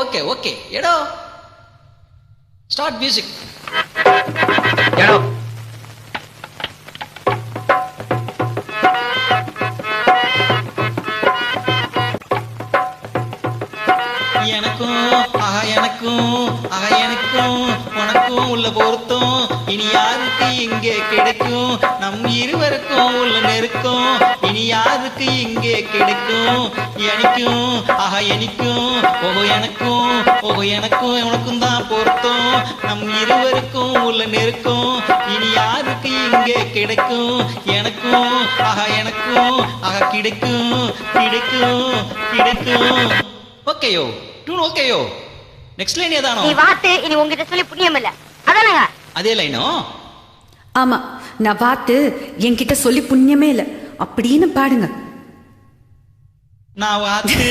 okay okay எடோ start music எடோ எனக்கும் உனக்கும் உள்ள பொருத்தம் இனி யாருக்கு இங்கே கிடைக்கும் நம் இருவருக்கும் உள்ள நெருக்கம் இனி யாருக்கு இங்கே கிடைக்கும் எனக்கும் எனக்கும் உனக்கும் தான் பொருத்தம் நம் இருவருக்கும் உள்ள நெருக்கம் இனி யாருக்கு இங்கே கிடைக்கும் எனக்கும் கிடைக்கும் ஓகேயோ டூன் ஓகேயோ நெக்ஸ்ட் லைன் ஏதானோ நீ வாத்து இனி உங்ககிட்ட சொல்லி புண்ணியம் இல்ல அதானங்க அதே லைனோ ஆமா நான் பார்த்து என்கிட்ட சொல்லி புண்ணியமே இல்ல அப்படின்னு பாடுங்க நான் வாத்து